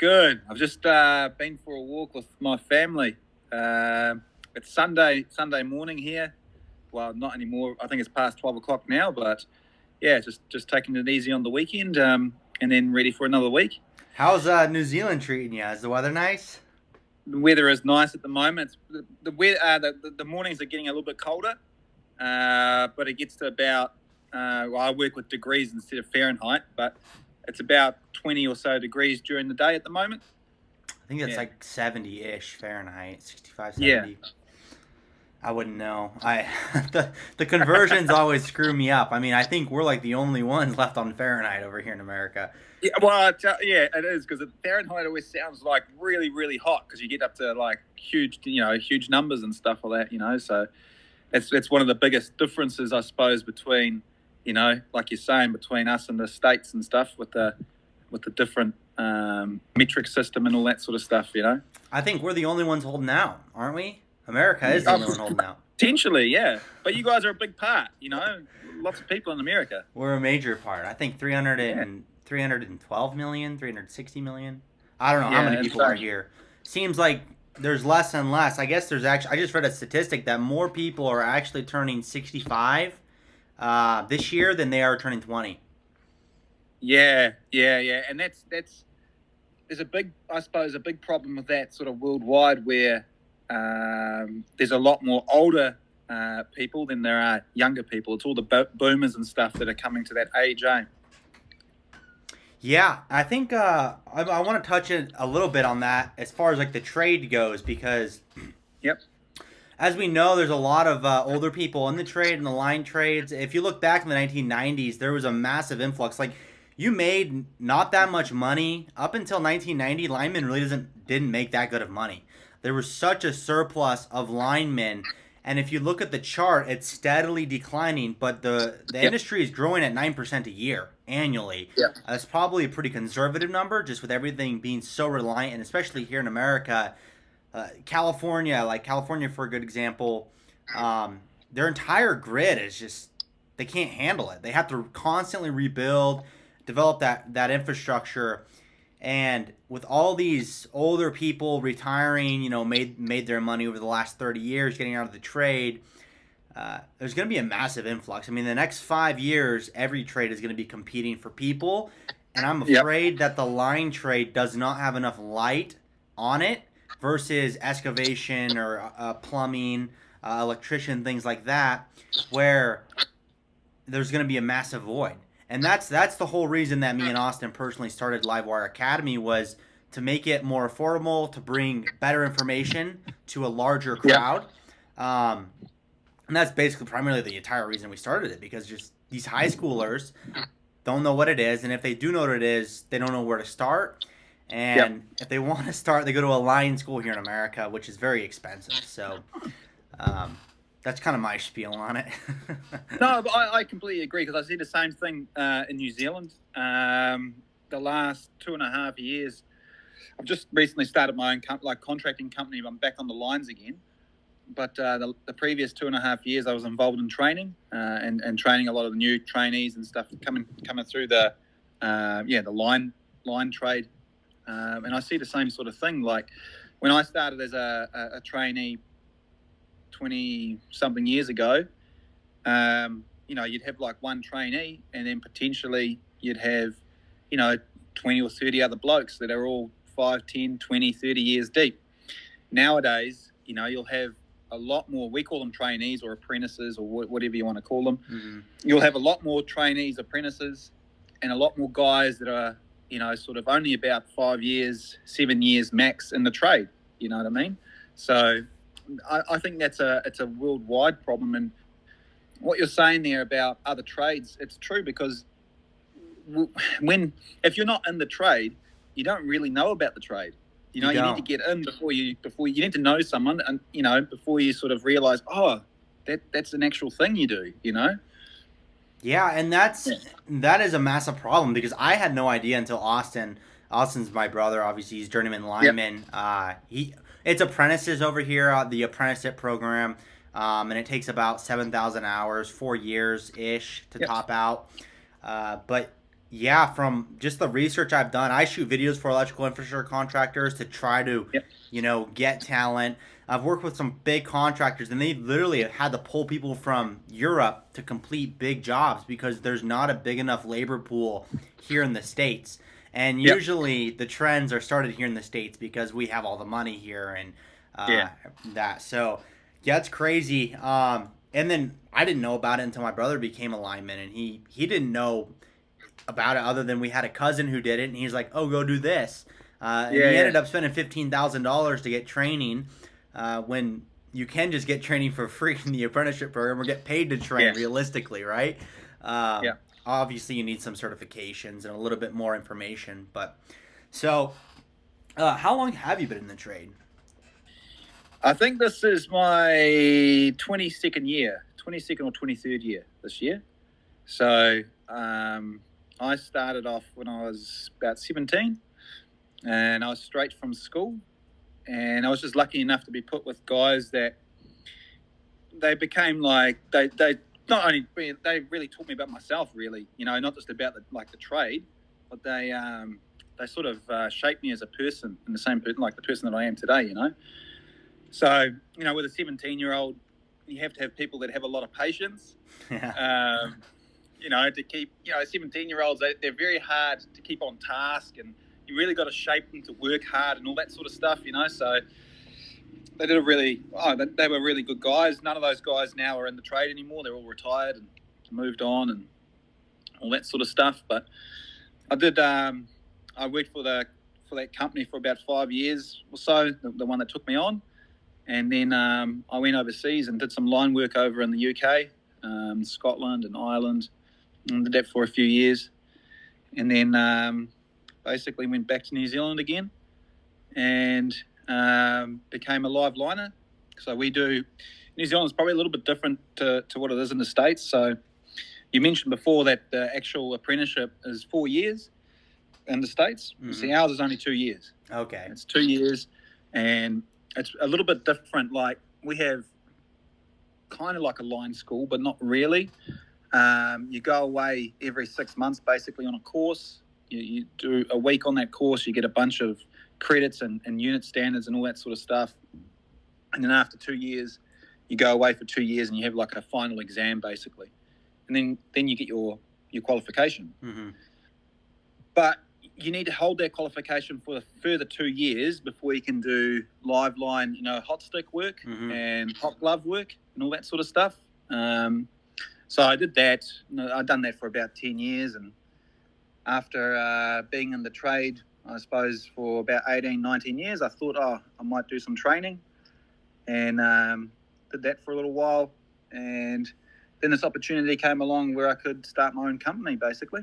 Good. I've just been for a walk with my family. It's Sunday morning here. Well, not anymore. I think it's past 12 o'clock now, but yeah, just taking it easy on the weekend, and then ready for another week. How's New Zealand treating you? Is the weather nice? The weather is nice at the moment. The mornings are getting a little bit colder, but it gets to about. Well, I work with degrees instead of Fahrenheit, but it's about 20 or so degrees during the day at the moment. I think it's Yeah. like 70-ish Fahrenheit, 65, Yeah. 70. I wouldn't know. I the conversions always screw me up. I mean, I think we're like the only ones left on Fahrenheit over here in America. Yeah, well, yeah, it is because Fahrenheit always sounds like really, really hot because you get up to like huge numbers and stuff like that. So it's one of the biggest differences, I suppose, between, like you're saying, between us and the States and stuff with the different metric system and all that sort of stuff. I think we're the only ones holding out, aren't we? America is the only one holding out. Potentially, yeah, but you guys are a big part. Lots of people in America. We're a major part. I think 312 million, 360 million. I don't know how many people are here. Seems like there's less and less. I guess there's actually, I just read a statistic that more people are actually turning 65 this year than they are turning 20. Yeah, and that's there's a big problem with that sort of worldwide where there's a lot more older people than there are younger people. It's all the boomers and stuff that are coming to that age, eh? Yeah, I think I want to touch it a little bit on that as far as like the trade goes because Yep. as we know, there's a lot of older people in the trade and the line trades. If you look back in the 1990s, there was a massive influx. Like you made not that much money up until 1990. Linemen really didn't make that good of money. There was such a surplus of linemen, and if you look at the chart, it's steadily declining. But the Yep. industry is growing at 9% a year annually. Yep. That's probably a pretty conservative number, just with everything being so reliant, and especially here in America. California, like California for a good example, their entire grid is just they can't handle it. They have to constantly rebuild, develop that infrastructure, and with all these older people retiring, made their money over the last 30 years, getting out of the trade. There's going to be a massive influx. I mean, the next 5 years, every trade is going to be competing for people, and I'm Yep. afraid that the line trade does not have enough light on it versus excavation or plumbing, electrician, things like that, where there's going to be a massive void. And that's the whole reason that me and Austin personally started Livewire Academy was to make it more affordable, to bring better information to a larger crowd. And that's basically primarily the entire reason we started it, because just these high schoolers don't know what it is, and if they do know what it is, they don't know where to start. And if they want to start, they go to a line school here in America, which is very expensive. So that's kind of my spiel on it. No, but I completely agree because I see the same thing in New Zealand. The last 2.5 years, I've just recently started my own contracting company. I'm back on the lines again. But the previous 2.5 years, I was involved in training and training a lot of the new trainees and stuff coming through the line trade. And I see the same sort of thing. Like when I started as a trainee 20-something years ago, you'd have like one trainee and then potentially you'd have, 20 or 30 other blokes that are all 5, 10, 20, 30 years deep. Nowadays, you'll have a lot more, we call them trainees or apprentices or whatever you want to call them. Mm-hmm. You'll have a lot more trainees, apprentices, and a lot more guys that are, sort of only about 5 years, 7 years max in the trade. You know what I mean? So I think it's a worldwide problem. And what you're saying there about other trades, it's true because if you're not in the trade, you don't really know about the trade. You need to get in before you need to know someone, and before you sort of realize, that's an actual thing you do. Yeah, and that is a massive problem because I had no idea until Austin's my brother. Obviously, he's journeyman lineman. Yep. It's apprentices over here, the apprenticeship program, and it takes about 7,000 hours, 4 years ish to top out. But Yeah, from just the research I've done, I shoot videos for electrical infrastructure contractors to try to, Yep. get talent. I've worked with some big contractors, and they literally have had to pull people from Europe to complete big jobs because there's not a big enough labor pool here in the States. And Yep. usually the trends are started here in the States because we have all the money here and Yeah. that. So, yeah, it's crazy. And then I didn't know about it until my brother became a lineman, and he didn't know about it other than we had a cousin who did it, and he's like, "Oh, go do this," and Yeah. he Yeah. ended up spending $15,000 to get training when you can just get training for free in the apprenticeship program or get paid to train Yeah. realistically, right? Um, Yeah. Obviously, you need some certifications and a little bit more information, but so how long have you been in the trade? I think this is my 22nd year, 22nd or 23rd year this year. So I started off when I was about 17, and I was straight from school. And I was just lucky enough to be put with guys that they became like they not only they really taught me about myself, really, not just about the trade, but they sort of shaped me as a person, and the same like the person that I am today. So with a 17-year-old, you have to have people that have a lot of patience. Yeah. To keep 17-year-olds, they're very hard to keep on task, and you really got to shape them to work hard and all that sort of stuff. So they did they were really good guys. None of those guys now are in the trade anymore. They're all retired and moved on and all that sort of stuff. But I did. I worked for that company for about 5 years or so, the one that took me on, and then I went overseas and did some line work over in the UK, Scotland and Ireland, and did that for a few years, and then basically went back to New Zealand again and became a live liner. So New Zealand's probably a little bit different to what it is in the States. So you mentioned before that the actual apprenticeship is 4 years in the States. Mm-hmm. See, ours is only 2 years. Okay. It's 2 years, and it's a little bit different. Like, we have kind of like a line school, but not really. You go away every 6 months, basically, on a course. You do a week on that course. You get a bunch of credits and unit standards and all that sort of stuff. And then after 2 years, you go away for 2 years and you have like a final exam, basically. And then you get your qualification. Mm-hmm. But you need to hold that qualification for a further 2 years before you can do live line, hot stick work Mm-hmm. and hot glove work and all that sort of stuff. So I did that. I'd done that for about 10 years. And after being in the trade, I suppose, for about 18, 19 years, I thought, I might do some training, and did that for a little while. And then this opportunity came along where I could start my own company, basically,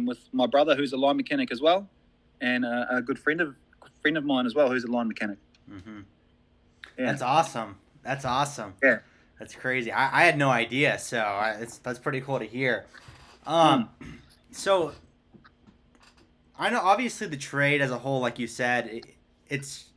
with my brother, who's a line mechanic as well, and a good friend of mine as well, who's a line mechanic. Mm-hmm. Yeah. That's awesome. That's awesome. Yeah. That's crazy. I had no idea, so that's pretty cool to hear. So I know obviously the trade as a whole, like you said, it's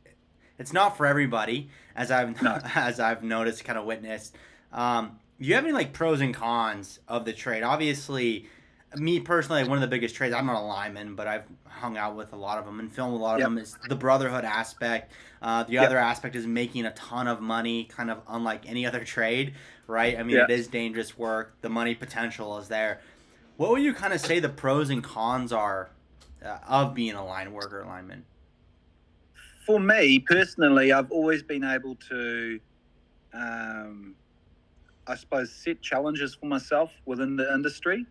not for everybody, as I've No. as I've noticed, kind of witnessed. Do you have any like pros and cons of the trade? Obviously, me personally, one of the biggest trades. I'm not a lineman, but I've hung out with a lot of them and filmed a lot of Yep. them. Is the brotherhood aspect. The Yep. other aspect is making a ton of money, kind of unlike any other trade, right? I mean, Yep. it is dangerous work. The money potential is there. What would you kind of say the pros and cons are of being a line worker, lineman? For me personally, I've always been able to, I suppose, set challenges for myself within the industry.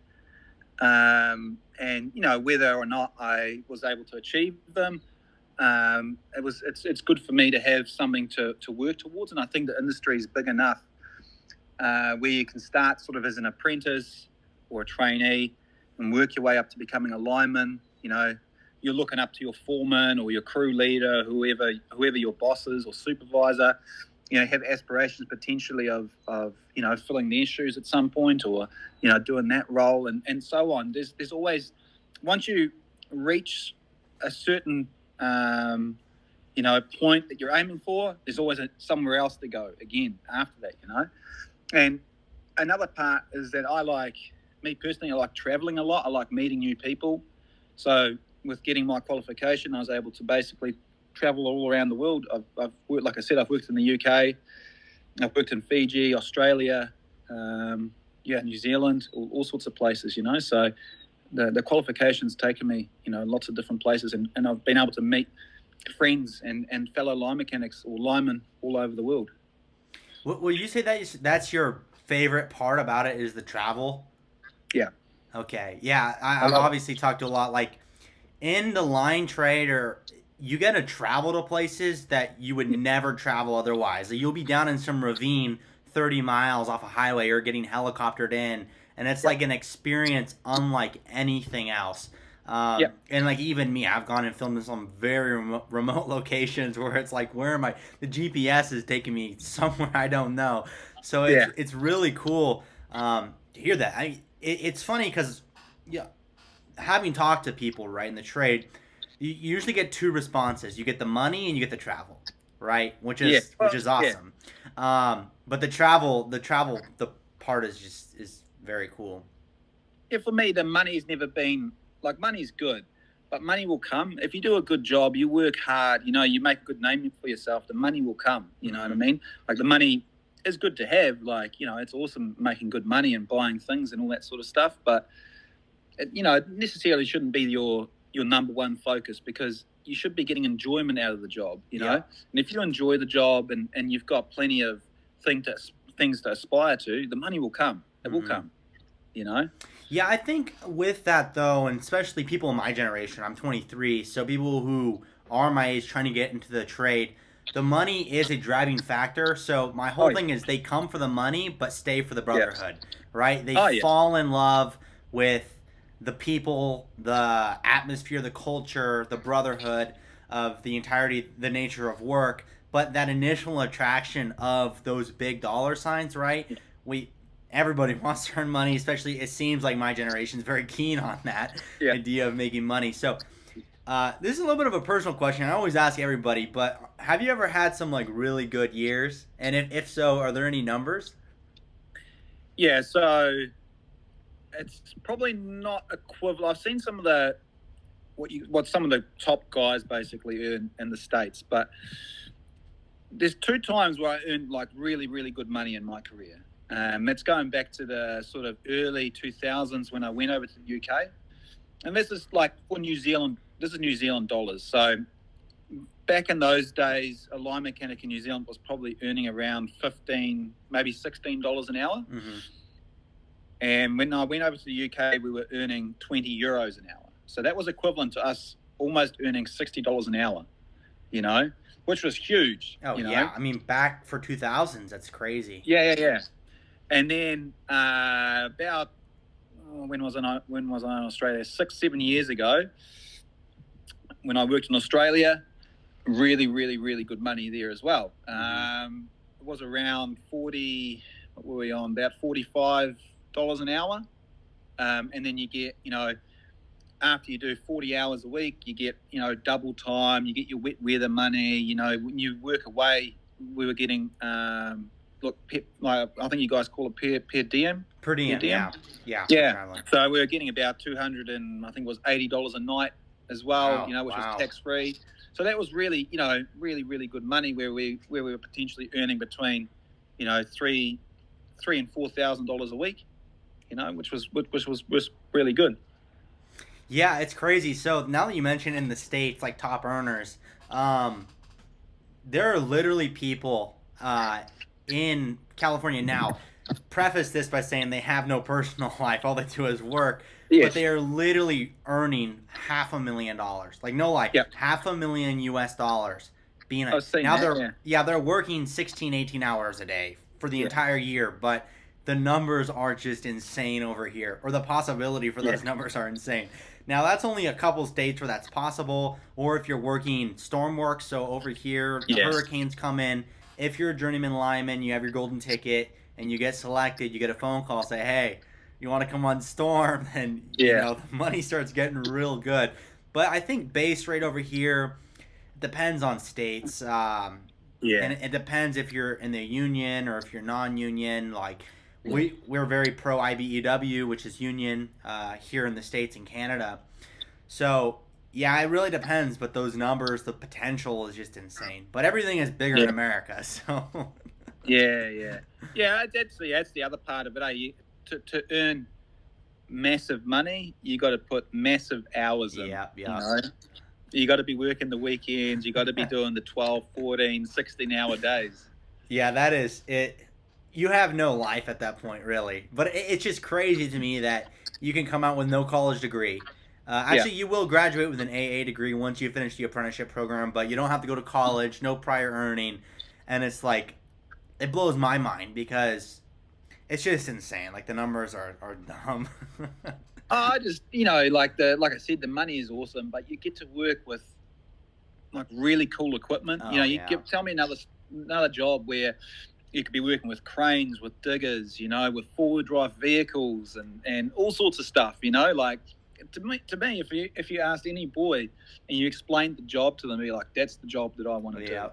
And whether or not I was able to achieve them, it's good for me to have something to work towards. And I think the industry is big enough where you can start sort of as an apprentice or a trainee and work your way up to becoming a lineman. You're looking up to your foreman or your crew leader, whoever your boss is or supervisor. Have aspirations potentially of filling their shoes at some point, or doing that role, and so on. There's always, once you reach a certain point that you're aiming for, there's always somewhere else to go again after that. And another part is that I like me personally, I like traveling a lot. I like meeting new people. So with getting my qualification, I was able to basically travel all around the world. I've worked, like I said, I've worked in the UK. I've worked in Fiji, Australia, New Zealand, all sorts of places, So the qualification's taken me, lots of different places, and I've been able to meet friends and fellow line mechanics or linemen all over the world. Will you say that's your favorite part about it is the travel? Yeah. Okay. Yeah, I've obviously talked to a lot, like, in the line trade, or you get to travel to places that you would never travel otherwise. Like, you'll be down in some ravine 30 miles off a highway or getting helicoptered in, and it's like an experience unlike anything else. And like even me, I've gone and filmed in some very remote locations where it's like, where am I? The GPS is taking me somewhere I don't know. So it's really cool to hear that. It's funny because having talked to people right in the trade, you usually get two responses. You get the money and you get the travel, right? Which is awesome. But the travel, the part is very cool. Yeah, for me, the money's never been like, money's good, but money will come if you do a good job. You work hard. You make a good name for yourself. The money will come. You know what I mean? Like, the money is good to have. Like, it's awesome making good money and buying things and all that sort of stuff. But it necessarily shouldn't be your number one focus, because you should be getting enjoyment out of the job. And if you enjoy the job and you've got plenty of things to aspire to, the money will come. It will come. Yeah, I think with that, though, and especially people in my generation, I'm 23, so people who are my age trying to get into the trade, the money is a driving factor. So my whole thing is they come for the money but stay for the brotherhood, right? They fall in love with the people, the atmosphere, the culture, the brotherhood of the entirety, the nature of work. But that initial attraction of those big dollar signs, right? Everybody wants to earn money, especially it seems like my generation is very keen on that idea of making money. So this is a little bit of a personal question. I always ask everybody, but have you ever had some like really good years? And if so, are there any numbers? Yeah, so it's probably not equivalent. I've seen some of what some of the top guys basically earn in the States, but there's two times where I earned like really, really good money in my career. That's going back to the sort of early 2000s when I went over to the UK. And this is like for New Zealand, this is New Zealand dollars. So back in those days, a line mechanic in New Zealand was probably earning around $15, maybe $16 an hour. Mm-hmm. And when I went over to the UK, we were earning 20 euros an hour. So that was equivalent to us almost earning $60 an hour, which was huge. Oh, yeah. I mean, back for 2000s, that's crazy. Yeah. And then about when was I in Australia? 6-7 years ago, when I worked in Australia, really, really, really good money there as well. It was around 40. What were we on? About $45 an hour, and then you get, after you do 40 hours a week, you get, double time. You get your wet weather money. When you work away, we were getting. I think you guys call it per diem. Per diem. Yeah. So we were getting about $200 and I think it was $80 a night as well. Which was tax free. So that was really, really, really good money where we were potentially earning between, $3,000 and $4,000 a week. Which was really good. Yeah, it's crazy. So now that you mention in the States, like top earners, there are literally people in California now. Preface this by saying they have no personal life. All they do is work. Yes. But they are literally earning $500,000. Like, no lie. Yep. $500,000 US being they're working 16, 18 hours a day for the entire year, but the numbers are just insane over here, or the possibility for those numbers are insane. Now, that's only a couple states where that's possible, or if you're working storm work, so over here, the hurricanes come in. If you're a journeyman lineman, you have your golden ticket, and you get selected, you get a phone call, say, hey, you want to come on storm, and the money starts getting real good. But I think base rate over here depends on states. And it depends if you're in the union or if you're non-union. Like, we're very pro IBEW, which is union here in the States and Canada. So yeah, it really depends, but those numbers, the potential is just insane. But everything is bigger in Yeah. America, so Yeah. That's the other part of it. To earn massive money, you got to put massive hours in. yeah, You know, you got to be working the weekends. You got to be doing the 12, 14, 16-hour days. yeah. That is it. You have no life at that point, really. But it's just crazy to me that you can come out with no college degree. Actually, you will graduate with an AA degree once you finish the apprenticeship program, but you don't have to go to college, no prior earning, and it's like it blows my mind because it's just insane. Like the numbers are dumb. I just, like I said, the money is awesome, but you get to work with like really cool equipment. Oh, You tell me another job where you could be working with cranes, with diggers, with forward drive vehicles and all sorts of stuff. Like to me, if you asked any boy and you explained the job to them, be like, that's the job that I want to do.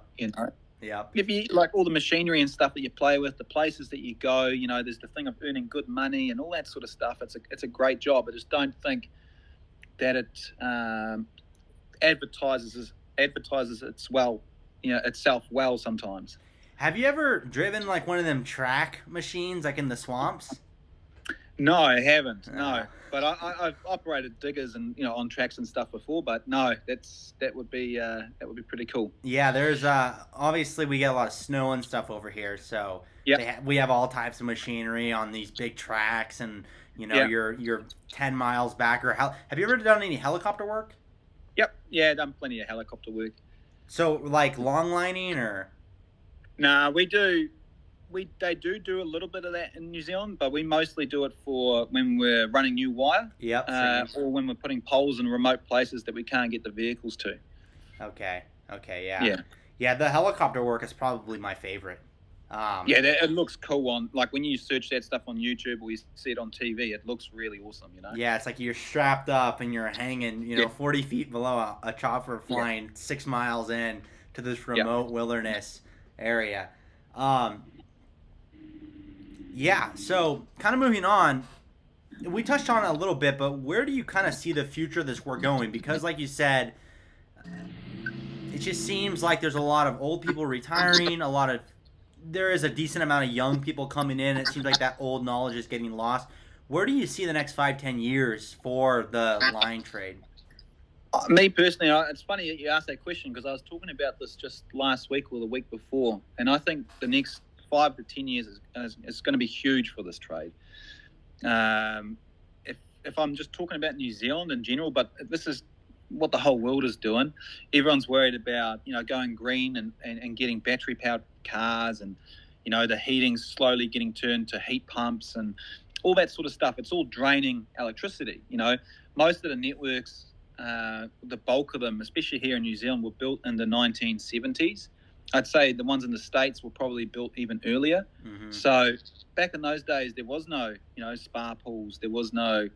Yeah. If you like all the machinery and stuff that you play with, the places that you go, there's the thing of earning good money and all that sort of stuff. It's a great job. I just don't think that it advertises itself well sometimes. Have you ever driven like one of them track machines, like in the swamps? No, I haven't. No, but I've operated diggers and on tracks and stuff before. But no, that would be pretty cool. Yeah, there's obviously we get a lot of snow and stuff over here, so we have all types of machinery on these big tracks, and you're 10 miles back. Or have you ever done any helicopter work? Yep, yeah, done plenty of helicopter work. So like long lining or? Nah, we do. They do a little bit of that in New Zealand, but we mostly do it for when we're running new wire, or when we're putting poles in remote places that we can't get the vehicles to. Okay, yeah. The helicopter work is probably my favorite. It looks cool on when you search that stuff on YouTube or you see it on TV. It looks really awesome, Yeah, it's like you're strapped up and you're hanging, 40 feet below a chopper flying 6 miles in to this remote wilderness area. So kind of moving on, we touched on it a little bit, but where do you kind of see the future of this work going? Because like you said, it just seems like there's a lot of old people retiring, there is a decent amount of young people coming in. It seems like that old knowledge is getting lost. Where do you see the next 5-10 years for the line trade? Me personally, it's funny that you asked that question because I was talking about this just last week or the week before, and I think the next 5 to 10 years is going to be huge for this trade. If I'm just talking about New Zealand in general, but this is what the whole world is doing. Everyone's worried about going green and getting battery powered cars, and the heating's slowly getting turned to heat pumps and all that sort of stuff. It's all draining electricity. Most of the networks, the bulk of them, especially here in New Zealand, were built in the 1970s. I'd say the ones in the States were probably built even earlier. Mm-hmm. So back in those days, there was no, spa pools. There was no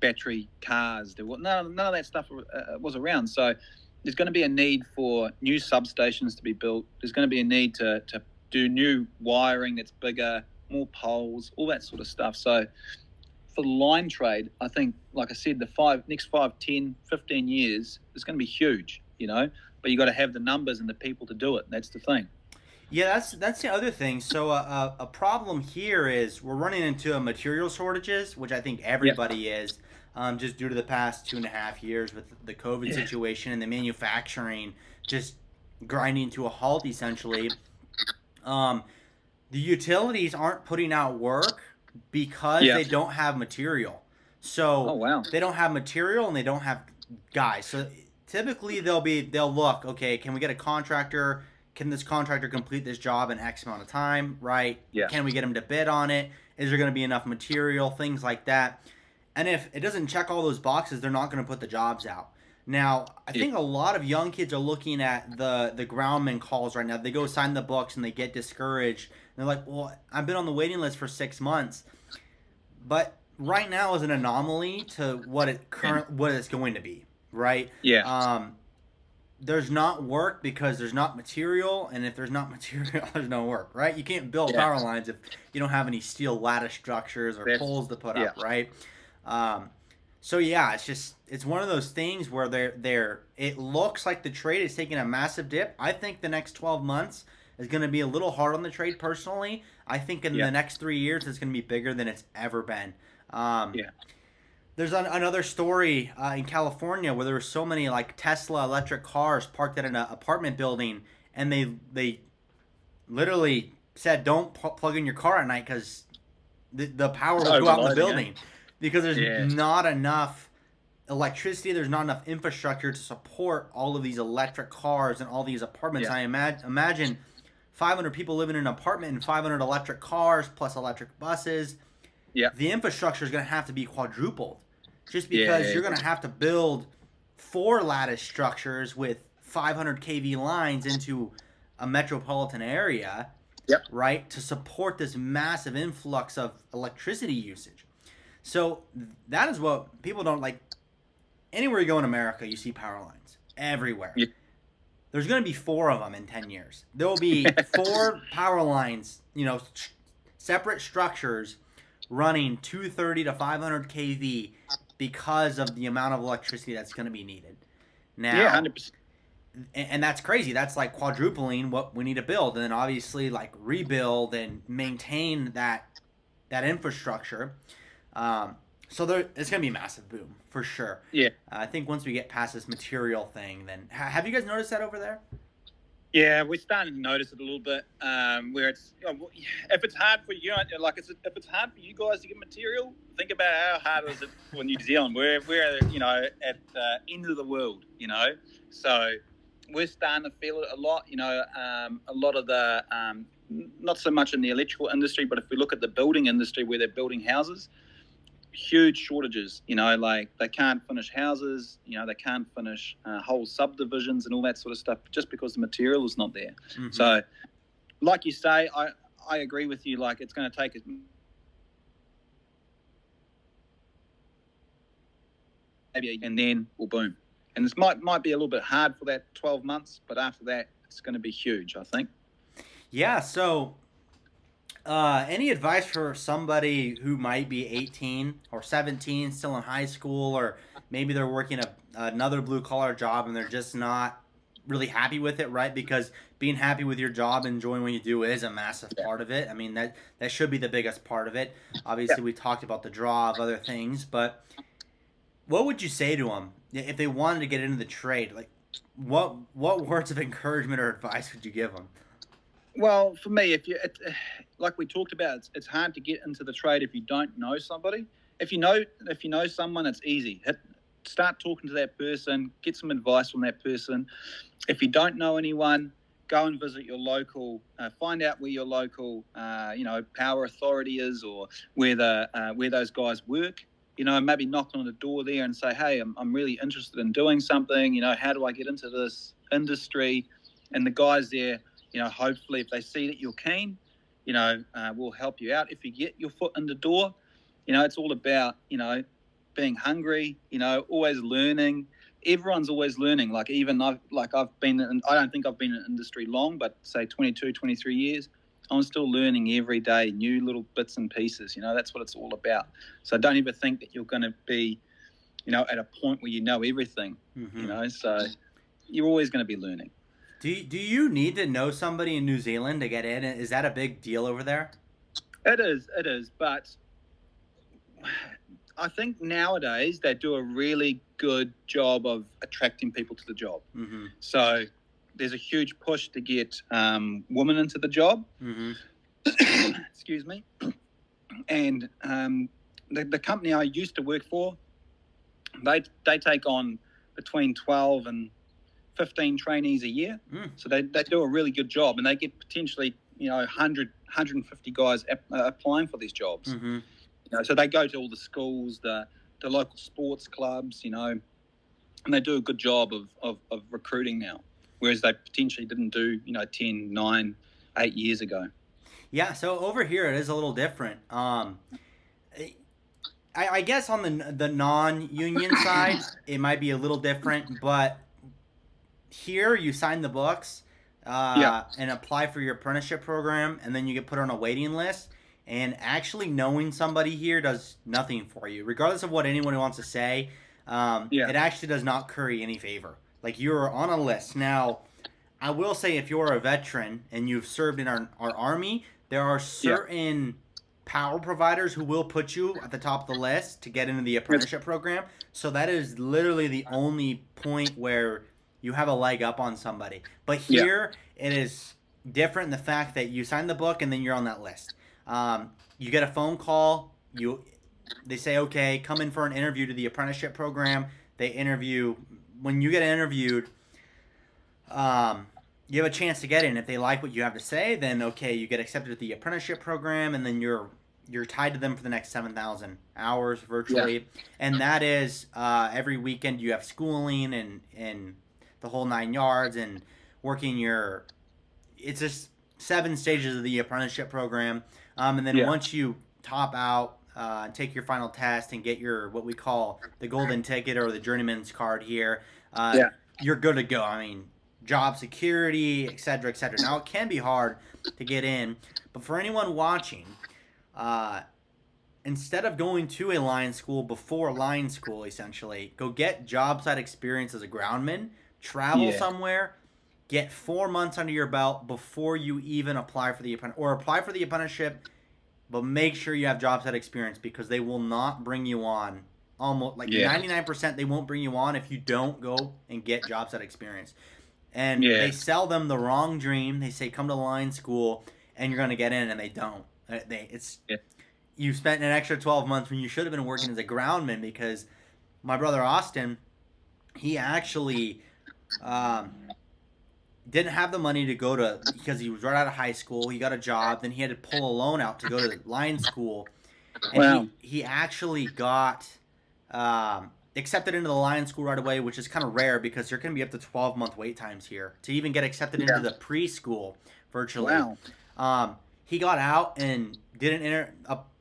battery cars. There was none of that stuff was around. So there's going to be a need for new substations to be built. There's going to be a need to do new wiring that's bigger, more poles, all that sort of stuff. So for the line trade, I think, like I said, the next 5, 10, 15 years is going to be huge, but you got to have the numbers and the people to do it. That's the thing. Yeah, that's the other thing. So a problem here is we're running into material shortages, which I think everybody is, just due to the past 2.5 years with the COVID situation and the manufacturing just grinding to a halt, essentially. The utilities aren't putting out work because they don't have material. So they don't have material and they don't have guys. So typically they'll look, okay, can we get a contractor? Can this contractor complete this job in X amount of time, right? Yeah. Can we get him to bid on it? Is there going to be enough material? Things like that. And if it doesn't check all those boxes, they're not going to put the jobs out. Now, I think a lot of young kids are looking at the groundman calls right now. They go sign the books and they get discouraged. And they're like, well, I've been on the waiting list for 6 months. But right now is an anomaly to what it's going to be, right? Yeah. there's not work because there's not material, and if there's not material, there's no work, right? You can't build Yeah, power lines if you don't have any steel lattice structures or that's poles to put yeah, up, right? Um, so yeah, it's one of those things where it looks like the trade is taking a massive dip. I think the next 12 months is going to be a little hard on the trade personally. I think in yeah, the next 3 years it's going to be bigger than it's ever been. Um, yeah. there's another story in California where there were so many like Tesla electric cars parked at an apartment building, and they literally said don't plug in your car at night because the power It's will go out in the overloading, eh? building because there's Yeah, not enough electricity. There's not enough infrastructure to support all of these electric cars and all these apartments. yeah, I imagine 500 people living in an apartment and 500 electric cars plus electric buses. yeah, The infrastructure is going to have to be quadrupled just yeah, because yeah, you're going to have to build 4 lattice structures with 500 kV lines into a metropolitan area, yep. right, to support this massive influx of electricity usage. So that is what people don't like. Anywhere you go in America, you see power lines everywhere. Yeah, There's going to be 4 of them in 10 years. There will be 4 power lines, separate structures running 230 to 500 kV because of the amount of electricity that's going to be needed. yeah, Now, 100%. and that's crazy. That's like quadrupling what we need to build, and then obviously like rebuild and maintain that infrastructure. So it's going to be a massive boom for sure. Yeah. I think once we get past this material thing, then have you guys noticed that over there? Yeah, we're starting to notice it a little bit. Where it's if it's hard for you, like if it's hard for you guys to get material, think about how hard is it for New Zealand. We're at the end of the world, so we're starting to feel it a lot. A lot of the not so much in the electrical industry, but if we look at the building industry where they're building houses, huge shortages, like they can't finish houses, they can't finish whole subdivisions and all that sort of stuff just because the material is not there. Mm-hmm. So like you say, I agree with you, like it's going to take maybe, and then we'll boom. And this might be a little bit hard for that 12 months, but after that it's going to be huge, I think. Yeah, so any advice for somebody who might be 18 or 17, still in high school, or maybe they're working another blue-collar job and they're just not really happy with it, right? Because being happy with your job, enjoying what you do is a massive part of it. I mean, that should be the biggest part of it. Obviously, we talked about the draw of other things, but what would you say to them if they wanted to get into the trade? Like, what words of encouragement or advice would you give them? Well, for me, like we talked about, it's hard to get into the trade if you don't know somebody. If you know someone, it's easy. Start talking to that person, get some advice from that person. If you don't know anyone, go and visit your local. Find out where your local, power authority is, or where those guys work. Maybe knock on the door there and say, "Hey, I'm really interested in doing something. How do I get into this industry?" And the guys there, hopefully if they see that you're keen, we'll help you out. If you get your foot in the door, it's all about, being hungry, always learning. Everyone's always learning. Like even I don't think I've been in industry long, but say 22, 23 years, I'm still learning every day, new little bits and pieces. That's what it's all about. So don't ever think that you're going to be, at a point where you know everything, Mm-hmm. so you're always going to be learning. Do you need to know somebody in New Zealand to get in? Is that a big deal over there? It is, but I think nowadays they do a really good job of attracting people to the job. Mm-hmm. So there's a huge push to get women into the job. Mm-hmm. Excuse me. And the company I used to work for, they take on between 12 and 15 trainees a year. So they do a really good job, and they get potentially 150 guys applying for these jobs. Mm-hmm. So they go to all the schools, the local sports clubs, and they do a good job of recruiting now, whereas they potentially didn't do 10, 9, 8 years ago. Yeah, so over here it is a little different. I guess on the non-union side it might be a little different, but here you sign the books Yeah. and apply for your apprenticeship program, and then you get put on a waiting list. And actually knowing somebody here does nothing for you, regardless of what anyone wants to say. Yeah. It actually does not curry any favor. Like, you're on a list now. I will say, if you're a veteran and you've served in our army, there are Yeah. certain power providers who will put you at the top of the list to get into the Yes. apprenticeship program. So that is literally the only point where you have a leg up on somebody. But Yeah. here it is different in the fact that you sign the book and then you're on that list. You get a phone call. They say, okay, come in for an interview to the apprenticeship program. They interview. When you get interviewed, you have a chance to get in. If they like what you have to say, then okay, you get accepted to the apprenticeship program, and then you're tied to them for the next 7,000 hours virtually. Yeah. And that is every weekend you have schooling and the whole 9 yards, and working your. It's just 7 stages of the apprenticeship program, and then Yeah. once you top out. Take your final test and get your what we call the golden ticket or the journeyman's card here. Yeah. You're good to go. I mean, job security, et cetera, et cetera. Now, it can be hard to get in, but for anyone watching, uh, instead of going to a line school before line school, essentially, go get job site experience as a groundman, travel Yeah. somewhere, get 4 months under your belt before you even apply for the apprenticeship, but make sure you have job site experience, because they will not bring you on. Almost like Yeah. 99%, they won't bring you on if you don't go and get job site experience. And Yeah. they sell them the wrong dream. They say come to line school and you're going to get in, and they don't. Yeah. You spent an extra 12 months when you should have been working as a groundman, because my brother Austin, he actually didn't have the money to go to, because he was right out of high school. He got a job, then he had to pull a loan out to go to line school, and Wow. he actually got accepted into the line school right away, which is kind of rare because there can be up to 12-month wait times here to even get accepted into the preschool virtually. Wow. He got out and didn't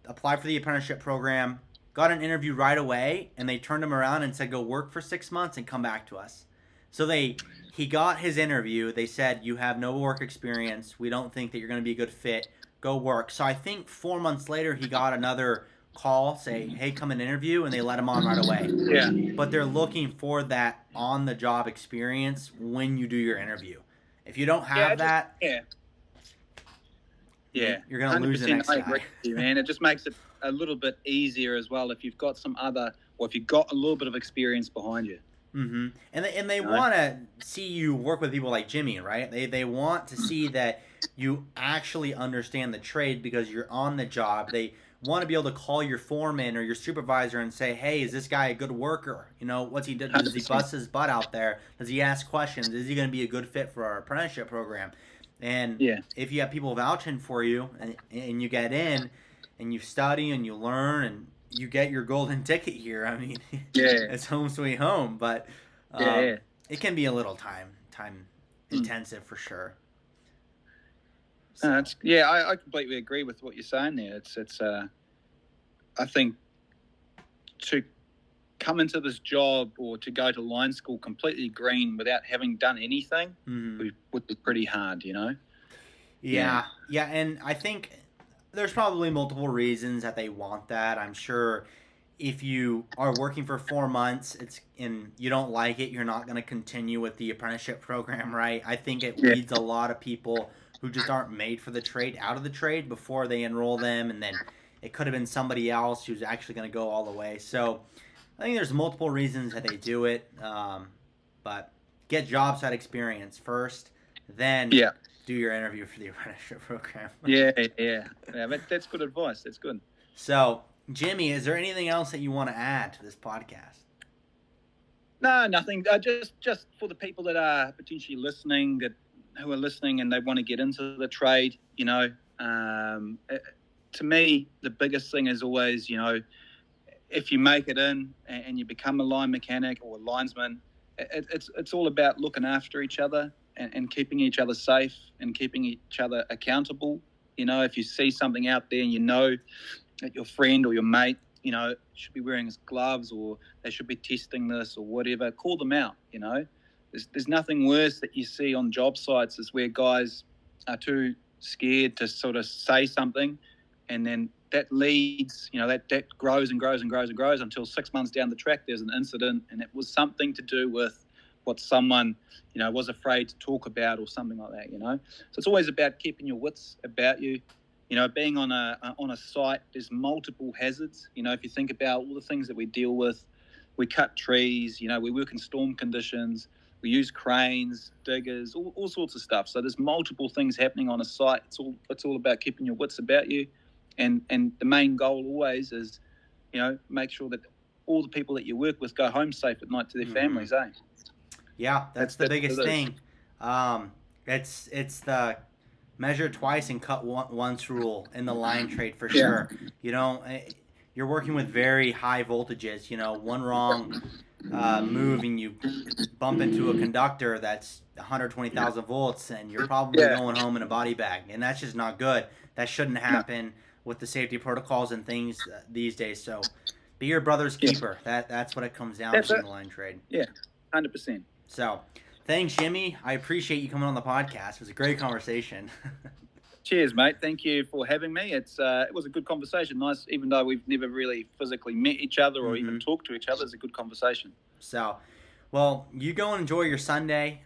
apply for the apprenticeship program, got an interview right away, and they turned him around and said, go work for 6 months and come back to us. So he got his interview. They said, you have no work experience. We don't think that you're going to be a good fit. Go work. So I think 4 months later, he got another call, say, hey, come and interview, and they let him on right away. Yeah. But they're looking for that on-the-job experience when you do your interview. If you don't have that, Yeah. Yeah. you're going to lose the next I guy. agree with you, man. It just makes it a little bit easier as well if you've got if you've got a little bit of experience behind you. Mm-hmm. And they want to see you work with people like Jimmy, right? They want to see that you actually understand the trade because you're on the job. They want to be able to call your foreman or your supervisor and say, hey, is this guy a good worker? You know, what's he do? Does he bust his butt out there? Does he ask questions? Is he going to be a good fit for our apprenticeship program? And if you have people vouching for you and you get in and you study and you learn and you get your golden ticket here, I mean, it's home sweet home. But it can be a little time intensive for sure. So. I completely agree with what you're saying there. It's I think to come into this job or to go to line school completely green without having done anything would be pretty hard, you know? Yeah, and I think there's probably multiple reasons that they want that. I'm sure if you are working for 4 months and you don't like it, you're not going to continue with the apprenticeship program, right? I think it leads a lot of people who just aren't made for the trade out of the trade before they enroll them, and then it could have been somebody else who's actually going to go all the way. So I think there's multiple reasons that they do it, but get job site experience first, then do your interview for the apprenticeship program. That's good advice. That's good. So, Jimmy, is there anything else that you want to add to this podcast? No, nothing. Just for the people that are potentially listening, who are listening and they want to get into the trade, you know, to me, the biggest thing is always, you know, if you make it in and you become a line mechanic or a linesman, it's all about looking after each other and keeping each other safe and keeping each other accountable. You know, if you see something out there and you know that your friend or your mate, you know, should be wearing his gloves or they should be testing this or whatever, call them out, you know. there's nothing worse that you see on job sites is where guys are too scared to sort of say something, and then that leads, that grows and grows and grows and grows until 6 months down the track there's an incident, and it was something to do with what someone was afraid to talk about or something like that. So it's always about keeping your wits about you. Being on a site, there's multiple hazards. If you think about all the things that we deal with, we cut trees, we work in storm conditions, we use cranes, diggers, all sorts of stuff. So there's multiple things happening on a site. It's all about keeping your wits about you, and the main goal always is, make sure that all the people that you work with go home safe at night to their families, eh? Yeah, that's the biggest thing. It's the measure twice and cut once rule in the line trade for sure. You're working with very high voltages. One wrong move and you bump into a conductor that's 120,000 volts, and you're probably going home in a body bag, and that's just not good. That shouldn't happen with the safety protocols and things these days. So, be your brother's keeper. That's what it comes down to in the line trade. Yeah, 100%. So, thanks, Jimmy. I appreciate you coming on the podcast. It was a great conversation. Cheers, mate. Thank you for having me. It was a good conversation. Nice, even though we've never really physically met each other or even talked to each other. It's a good conversation. So, well, you go and enjoy your Sunday.